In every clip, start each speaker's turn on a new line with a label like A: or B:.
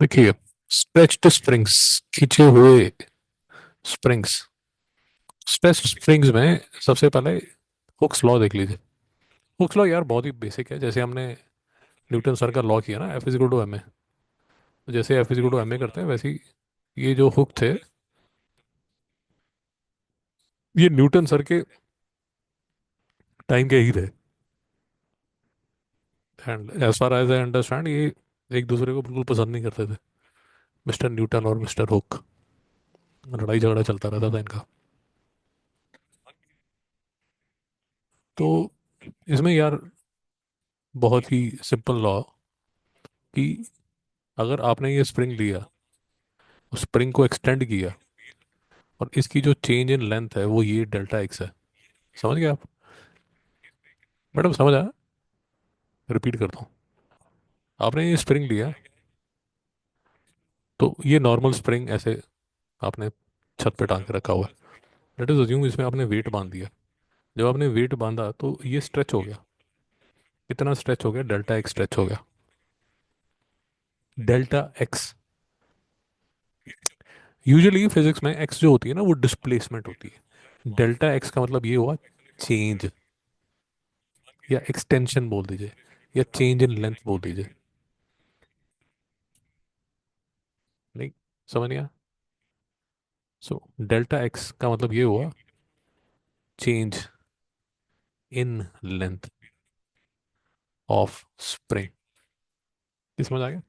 A: देखिए, stretched springs, खींचे हुए स्प्रिंग्स। स्ट्रेच्ड स्प्रिंग्स में सबसे पहले हुक्स लॉ देख लीजिए। हुक्स लॉ यार बहुत ही बेसिक है। जैसे हमने न्यूटन सर का लॉ किया ना, F is equal to M A. तो जैसे F is equal to M A करते हैं वैसे ही ये जो हुक थे, ये न्यूटन सर के टाइम के ही थे। And as far as I understand, ये एक दूसरे को बिल्कुल पसंद नहीं करते थे, मिस्टर न्यूटन और मिस्टर हुक। लड़ाई झगड़ा चलता रहता था इनका। तो इसमें यार बहुत ही सिंपल लॉ कि अगर आपने ये स्प्रिंग लिया, उस स्प्रिंग को एक्सटेंड किया, और इसकी जो चेंज इन लेंथ है वो ये डेल्टा एक्स है। समझ गए आप? मैडम समझ आया? रिपीट करता हूँ। आपने ये स्प्रिंग लिया, तो ये नॉर्मल स्प्रिंग ऐसे आपने छत पे टांग के रखा हुआ है। लेट अस अज्यूम इसमें आपने वेट बांध दिया। जब आपने वेट बांधा तो ये स्ट्रेच हो गया। कितना स्ट्रेच हो गया? डेल्टा एक्स स्ट्रेच हो गया। Delta x. यूजुअली फिजिक्स में एक्स जो होती है ना, वो डिस्प्लेसमेंट होती है। डेल्टा एक्स का मतलब ये हुआ चेंज, या एक्सटेंशन बोल दीजिए, या चेंज इन लेंथ बोल दीजिए। नहीं समझ नहीं आया? सो डेल्टा एक्स का मतलब ये हुआ change in length of spring. समझ आ गया?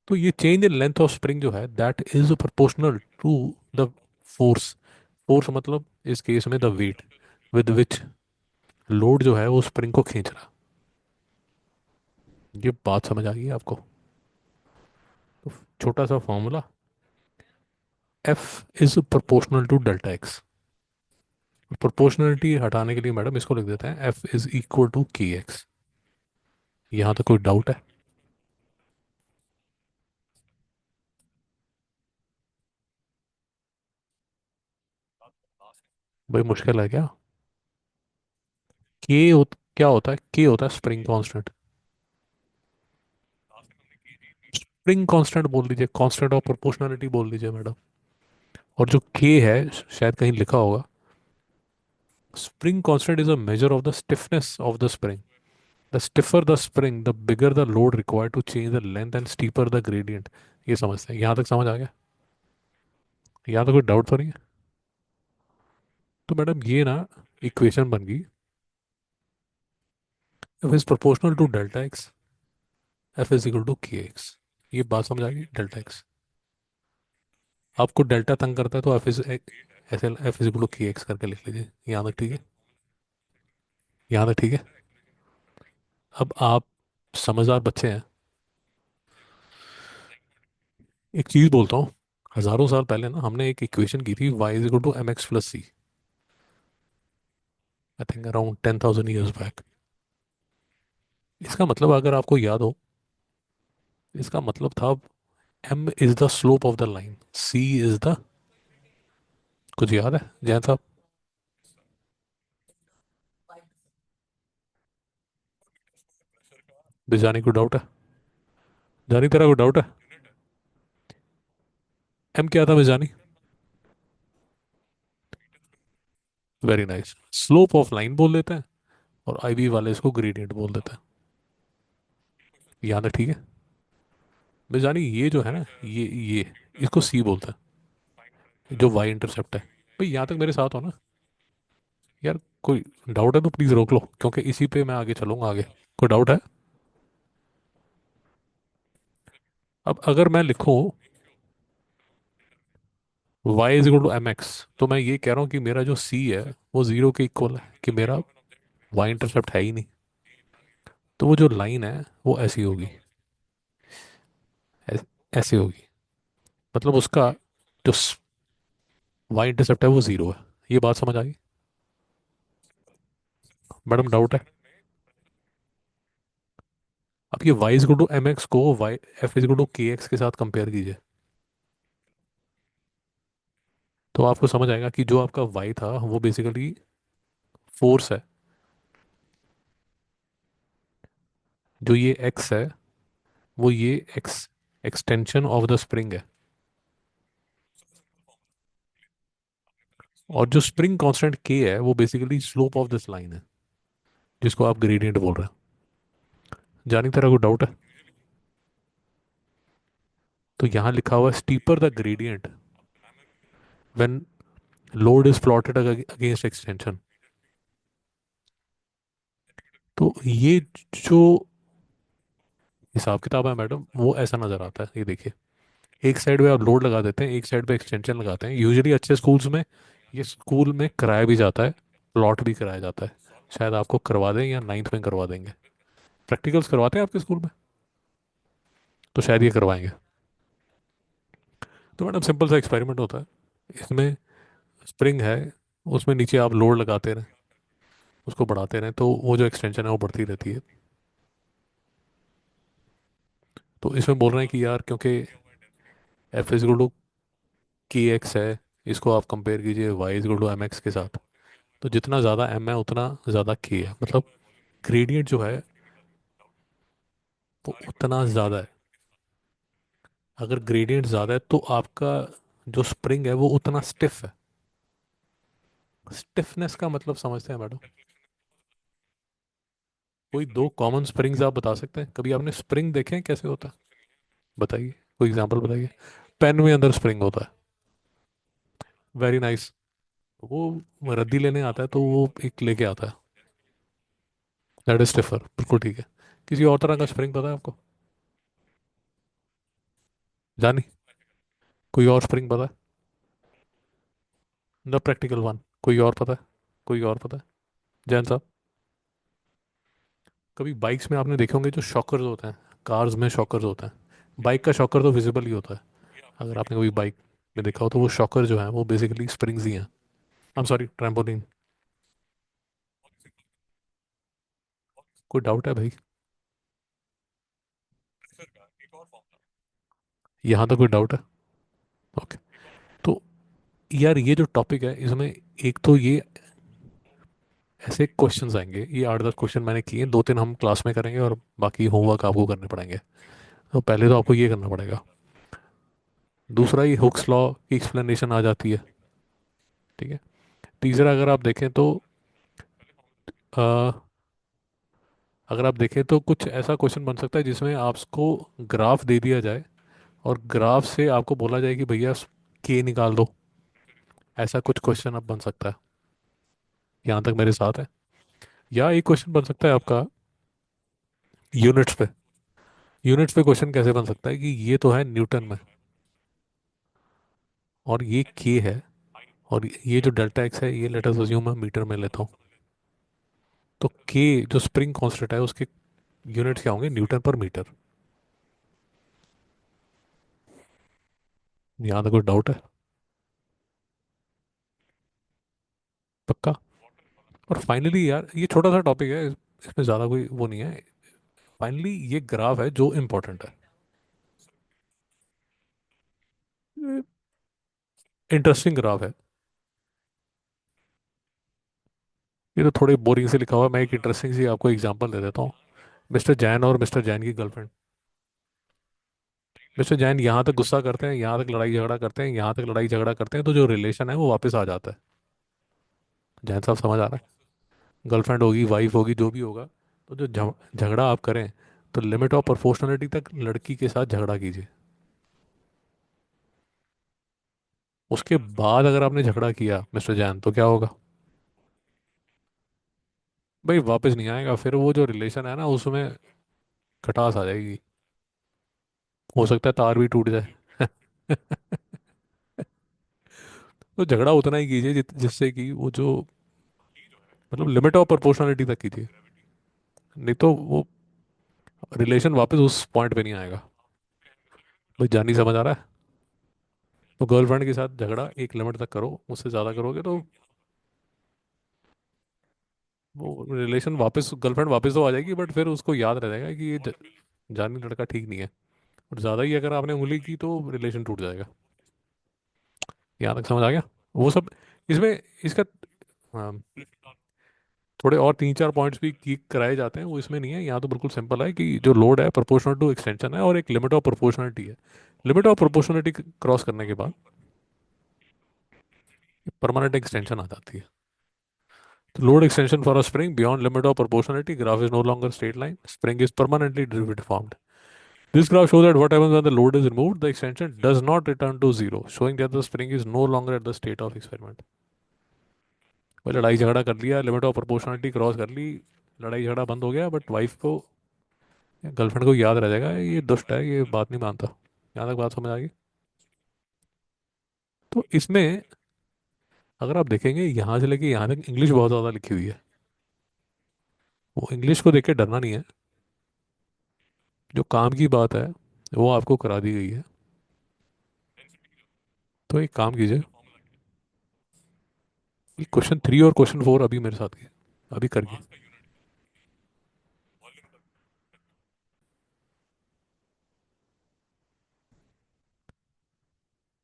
A: तो ये change in length of spring जो है, that is proportional to the force. Force मतलब इस केस में the weight with which load जो है वो स्प्रिंग को खींच रहा। ये बात समझ आ गई है आपको? तो छोटा सा formula, F is proportional to delta X. Proportionality हटाने के लिए मैडम इसको लिख देते हैं F is equal to K X. यहाँ तक कोई डाउट है? भाई मुश्किल है क्या? क्या होता है? के होता है स्प्रिंग कांस्टेंट। स्प्रिंग कांस्टेंट बोल दीजिए, कांस्टेंट ऑफ प्रोपोर्शनलिटी बोल दीजिए मैडम। और जो के है, शायद कहीं लिखा होगा, spring constant is a measure of the stiffness of the spring. The stiffer the spring, the bigger the load required to change the length and steeper the gradient. ये समझते हैं? यहाँ तक समझ आ गया? यहाँ तो कोई डाउट तो नहीं है? तो मैडम ये ना इक्वेशन बन गई, F is proportional to delta X, F is equal to K X. ये बात समझ आ गई? डेल्टा एक्स आपको डेल्टा तंग करता है तो एफ इज ऐसे F is equal to K x करके लिख लीजिए। यहाँ तक ठीक है? यहाँ तक ठीक है? अब आप समझदार बच्चे हैं। एक चीज बोलता हूँ, हजारों साल पहले ना हमने एक इक्वेशन की थी, y is equal to M X plus C. I think around 10,000 years back. इसका मतलब अगर आपको याद हो, इसका मतलब था m is the slope of the line, c is the, कुछ याद है जैन साहब? बिजानी को डाउट है? जानी तेरा को डाउट है? m क्या था Bijani? Very nice. Slope of line बोल देते हैं, और आईवी वाले इसको ग्रेडियंट बोल देते हैं। याद है? ठीक है? बिजानी ये जो है ना, ये इसको c बोलते हैं, जो y इंटरसेप्ट है। भाई यहाँ तक मेरे साथ हो ना? यार कोई डाउट है तो प्लीज रोक लो, क्योंकि इसी पे मैं आगे चलूंगा आगे। कोई डाउट है? अब अगर मैं लिखूं y is equal to M X, तो मैं ये कह रहा हूँ कि मेरा जो c है वो जीरो के इक्वल है, कि मेरा y इंटरसेप्ट है ही नहीं। तो वो जो लाइन है वो ऐसी होगी, ऐसे होगी। मतलब उसका जो y इंटरसेप्ट है वो जीरो है। ये बात समझ आ गई? मैडम डाउट है? अब ये y is equal to M X को y F is equal to K X के साथ कंपेयर कीजिए, तो आपको समझ आएगा कि जो आपका y था वो बेसिकली फोर्स है। जो ये एक्स है वो ये x extension of the spring है। और जो स्प्रिंग कांस्टेंट के है वो basically slope of this line है, जिसको आप ग्रेडियंट बोल रहे हैं। जानी तेरा कोई डाउट है? तो यहाँ लिखा हुआ है steeper the gradient when load is plotted against extension. तो ये जो हिसाब किताब है मैडम वो ऐसा नजर आता है, ये देखिए। एक साइड पे आप लोड लगा देते हैं, एक साइड पे एक्सटेंशन लगाते हैं। यूजुअली अच्छे स्कूल्स में ये स्कूल में कराया भी जाता है, प्लॉट भी कराया जाता है। शायद आपको करवा दें या नाइन्थ में करवा देंगे। प्रैक्टिकल्स करवाते हैं आपके स्कूल में? तो शायद ये करवाएंगे। तो मैडम सिंपल सा एक्सपेरिमेंट होता है इसमें। स्प्रिंग है, उसमें नीचे आप लोड लगाते रहें, उसको बढ़ाते रहें, तो वो जो एक्सटेंशन है वो बढ़ती रहती है। तो इसमें बोल रहे हैं कि यार क्योंकि F is to K X है, इसको आप कंपेयर कीजिए Y is to M X के साथ। तो जितना ज़्यादा एम है उतना ज़्यादा के है, मतलब ग्रेडियंट जो है वो उतना ज़्यादा है। अगर ग्रेडियंट ज़्यादा है तो आपका जो स्प्रिंग है वो उतना स्टिफ है। स्टिफनेस का मतलब समझते हैं मैडम? कोई दो कॉमन स्प्रिंग्स आप बता सकते हैं? कभी आपने स्प्रिंग देखे हैं कैसे होता है? बताइए, कोई एग्जांपल बताइए। पेन में अंदर स्प्रिंग होता है। Very nice. वो रद्दी लेने आता है तो वो एक लेके आता है, दैट इज स्टिफर, बिल्कुल ठीक है। किसी और तरह का स्प्रिंग पता है आपको? जानी, कोई और स्प्रिंग पता है? द प्रैक्टिकल वन, कोई और पता है? कोई और पता है? जैन साहब, कभी बाइक्स में आपने देखे होंगे जो शॉकर्स होते हैं, कार्स में शॉकर्स होते हैं। बाइक का शॉकर तो विजिबल ही होता है। अगर आपने कभी बाइक में देखा हो तो वो शॉकर जो है वो बेसिकली स्प्रिंग्स ही हैं। I am sorry, trampoline. कोई डाउट है भाई? यहाँ तो कोई डाउट है? ओके। तो यार ये जो टॉपिक है इसमें एक तो ये ऐसे क्वेश्चंस आएंगे, ये 8-10 क्वेश्चन मैंने किए, दो तीन हम क्लास में करेंगे और बाकी होमवर्क आपको करने पड़ेंगे। तो पहले तो आपको ये करना पड़ेगा। दूसरा, ये हुक्स लॉ की एक्सप्लेनेशन आ जाती है, ठीक है। तीसरा, अ, अगर आप देखें तो कुछ ऐसा क्वेश्चन बन सकता है जिसमें आपको ग्राफ दे दिया जाए और ग्राफ से आपको बोला जाए कि भैया के निकाल दो। ऐसा कुछ क्वेश्चन अब बन सकता है, यहाँ तक मेरे साथ है। या एक क्वेश्चन बन सकता है आपका यूनिट्स पे। यूनिट्स पे क्वेश्चन कैसे बन सकता है कि ये तो है न्यूटन में और ये के है, और ये जो डेल्टा एक्स है ये लेट अस अज्यूम मैं मीटर में लेता हूँ। तो के जो स्प्रिंग कांस्टेंट है उसके यूनिट्स क्या होंगे? न्यूटन पर मीटर। यहाँ तक कोई डाउट है? पक्का? और फाइनली यार ये छोटा सा टॉपिक है, इसमें ज़्यादा कोई वो नहीं है। फाइनली ये ग्राफ है जो इम्पोर्टेंट है। इंटरेस्टिंग ग्राफ है। ये तो थोड़े बोरिंग से लिखा हुआ है, मैं एक इंटरेस्टिंग सी आपको एग्जांपल दे देता हूँ। मिस्टर जैन और मिस्टर जैन की गर्लफ्रेंड। मिस्टर जैन यहाँ तक गुस्सा करते हैं, यहाँ तक लड़ाई झगड़ा करते हैं, यहाँ तक लड़ाई झगड़ा करते हैं, तो जो रिलेशन है वो वापस आ जाता है। जैन साहब समझ आ रहा है? गर्लफ्रेंड होगी, वाइफ होगी, जो भी होगा, तो जो झगड़ा आप करें तो लिमिट ऑफ प्रोपोर्शनलिटी तक लड़की के साथ झगड़ा कीजिए। उसके बाद अगर आपने झगड़ा किया मिस्टर जैन तो क्या होगा? भाई वापस नहीं आएगा, फिर वो जो रिलेशन है ना उसमें खटास आ जाएगी। हो सकता है तार भी टूट जाए। तो झगड़ा उतना ही कीजिए जिससे कि वो जो मतलब लिमिट ऑफ प्रोपोर्शनलिटी तक कीजिए। नहीं तो वो रिलेशन वापस उस पॉइंट पे नहीं आएगा। भाई जानी समझ आ रहा है? तो गर्लफ्रेंड के साथ झगड़ा एक लिमिट तक करो, उससे ज़्यादा करोगे तो वो रिलेशन वापस, गर्लफ्रेंड वापस तो आ जाएगी बट फिर उसको याद रह जाएगा कि ये जानी लड़का ठीक नहीं है। और ज़्यादा ही अगर आपने उंगली की तो रिलेशन टूट जाएगा। यहाँ तक समझ आ गया? वो सब इसमें इसका। हाँ, थोड़े और तीन चार पॉइंट्स भी की कराए जाते हैं, वो इसमें नहीं है। यहाँ तो बिल्कुल सिंपल है कि जो लोड है प्रोपोर्शनल टू एक्सटेंशन है, और एक लिमिट ऑफ प्रोपोर्शनलिटी है। लिमिट ऑफ प्रोपोर्शनलिटी क्रॉस करने के बाद परमानेंट एक्सटेंशन आ जाती है। तो load extension for a spring beyond limit of proportionality graph is no longer straight line. Spring is permanently deformed. This graph shows that what happens when the load is removed, the extension does not return to zero, showing that the spring is no longer at the state of experiment. वो लड़ाई झगड़ा कर लिया, limit of proportionality cross कर ली, लड़ाई झगड़ा बंद हो गया, बट वाइफ को, गर्लफ्रेंड को याद रह जाएगा ये दुष्ट है, ये बात नहीं मानता। यहाँ तक बात समझ आ गई? तो इसमें अगर आप देखेंगे यहाँ से लेके यहाँ तक इंग्लिश बहुत ज़्यादा लिखी हुई है। वो इंग्लिश को देख के डरना नहीं है। जो काम की बात है वो आपको करा दी गई है। तो एक काम कीजिए, ये क्वेश्चन 3 और क्वेश्चन 4 अभी मेरे साथ के अभी करके।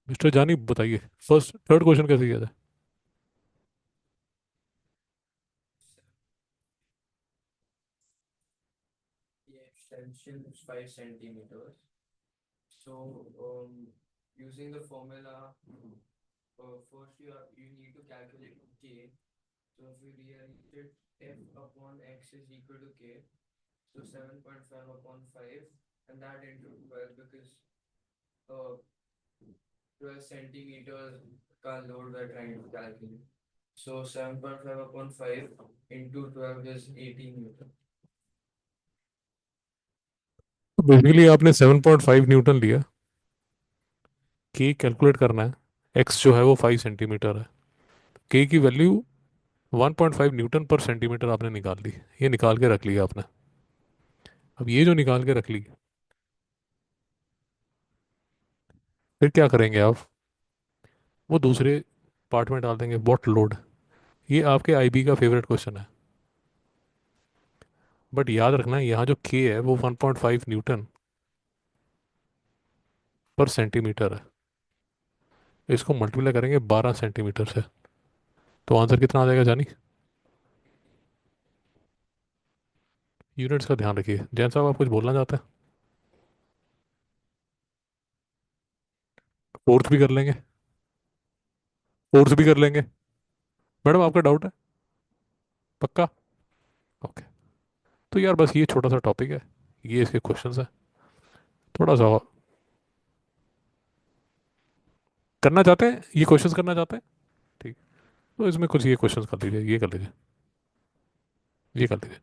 A: मिस्टर जानी बताइए, फर्स्ट थर्ड क्वेश्चन कैसे किया था?
B: The extension is 5 centimeters. So, using the formula, first you need to calculate K. So, if we rearrange it, F upon X is equal to K. So, 7.5 upon 5, and that into 12 because uh, 12 centimeters का load we're trying to calculate. So, 7.5 upon 5 into 12 is 18 Newton.
A: तो basically आपने 7.5 Newton लिया, के calculate करना है, x जो है वो 5 सेंटीमीटर है, के की वैल्यू 1.5 न्यूटन पर सेंटीमीटर आपने निकाल ली। ये निकाल के रख लिया आपने। अब ये जो निकाल के रख ली, फिर क्या करेंगे आप? वो दूसरे पार्ट में डाल देंगे, व्हाट लोड। ये आपके आईबी का फेवरेट क्वेश्चन है। बट याद रखना यहाँ जो के है वो 1.5 न्यूटन पर सेंटीमीटर है। इसको मल्टीप्लाई करेंगे 12 सेंटीमीटर से, तो आंसर कितना आ जाएगा जानी? यूनिट्स का ध्यान रखिए। जैन साहब आप कुछ बोलना चाहते हैं? फोर्थ भी कर लेंगे, फोर्थ भी कर लेंगे। मैडम आपका डाउट है? पक्का? ओके। तो यार बस ये छोटा सा टॉपिक है, ये इसके क्वेश्चंस है। थोड़ा सा और करना चाहते हैं, ये क्वेश्चंस करना चाहते हैं? ठीक। तो इसमें कुछ ये क्वेश्चंस कर लीजिए, ये कर लीजिए, ये कर लीजिए।